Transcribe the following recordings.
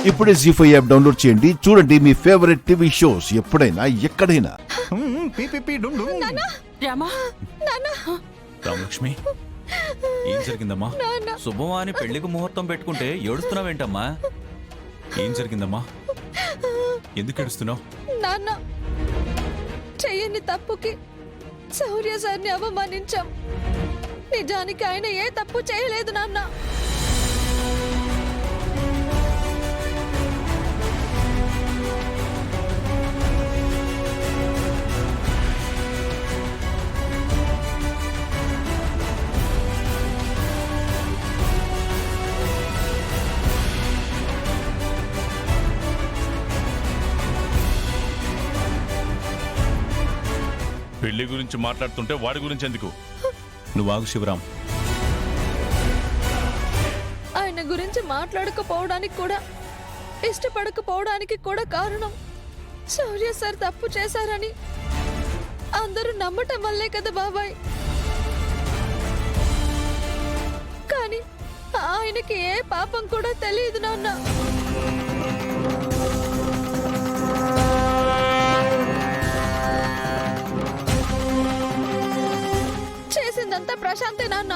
ఇప్పుడే జీ5 app download చేయండి. చూడండి మీ ఫేవరెట్ టీవీ షోస్ ఎప్పుడైనా ఎక్కడైనా. రామలక్ష్మి, ఏం జరిగిందమ్మా? శుభమా అని పెళ్లికి ముహూర్తం పెట్టుకుంటే ఏడుస్తున్నావేంటమ్మా? ఏం జరిగిందమ్మా? ఎందుకు ఏడుస్తున్నావు? నాన్న, చెయ్యని తప్పుకి శౌర్య సార్ని అవమానించాం. నిజానికి ఆయన ఏ తప్పు చేయలేదు నాన్న. పెళ్లి గురించి మాట్లాడుతుంటే వాడి గురించి ఎందుకు? నువ్వు ఆగు శివరాం. ఆయన గురించి మాట్లాడకపోవడానికి కూడా, ఇష్టపడకపోవడానికి కూడా కారణం శౌర్య సార్ తప్పు చేశారని అందరూ నమ్మటం వల్లే కదా బాబాయ్. కానీ ఆయనకి ఏ పాపం కూడా తెలియదు నాన్న. చేసిందంతా ప్రశాంతే నాన్న.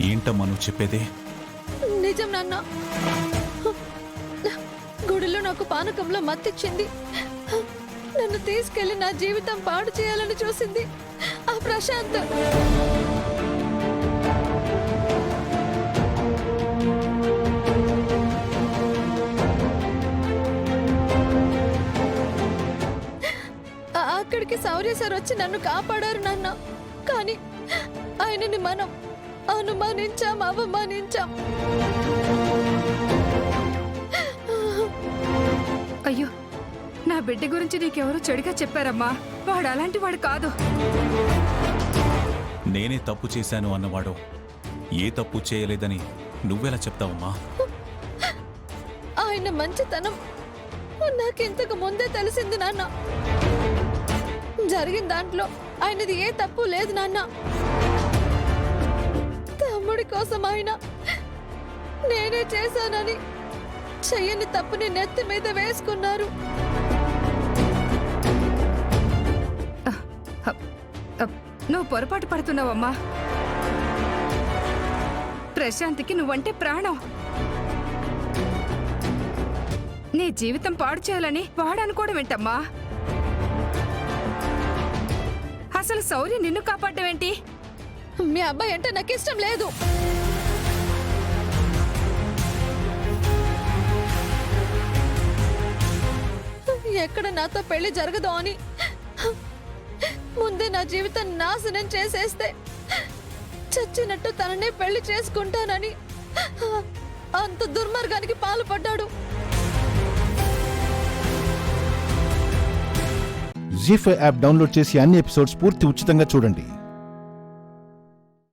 ఏంటమ్మా నువ్వు చెప్పేది? నిజం నాన్న. గుడిలో నాకు పానకంలో మత్తిచ్చింది. నన్ను తీసుకెళ్లి నా జీవితం పాడు చేయాలని చూసింది ఆ ప్రశాంత్. అక్కడికి శౌర్య సార్ వచ్చి నన్ను కాపాడారు నాన్న. కానీ ఆయనని మనం అనుమానించాం, అవమానించాం. అయ్యో, నా బిడ్డ గురించి నీకెవరో చెడుగా చెప్పారమ్మా. వాడు అలాంటి వాడు కాదు. నేనే తప్పు చేశాను అన్నవాడు ఏ తప్పు చేయలేదని నువ్వెలా చెప్తావమ్మా? ఆయన మంచితనం నాకింతకు ముందే తెలిసింది నాన్న. జరిగిన దాంట్లో ఆయనది ఏ తప్పు లేదు నాన్న. తమ్ముడి కోసం ఆయన నేనే చేశానని చెయ్యని తప్పుని నెత్తి మీద వేసుకున్నారు. నువ్వు పొరపాటు పడుతున్నావమ్మా. ప్రశాంత్కి నువ్వంటే ప్రాణం. నీ జీవితం పాడు చేయాలని వాడనుకోవడం ఏంటమ్మా? అసలు శౌర్య నిన్ను కాపాడడం ఏంటి? మీ అబ్బాయి అంటే నాకు ఇష్టం లేదు. ఎక్కడ నాతో పెళ్లి జరగదో అని ముందే నా జీవితం నాశనం చేసేస్తే చచ్చినట్టు తననే పెళ్లి చేసుకుంటానని అంత దుర్మార్గానికి పాల్పడ్డాడు. జీ5 యాప్ డౌన్లోడ్ చేసి అన్ని ఎపిసోడ్స్ పూర్తి ఉచితంగా చూడండి.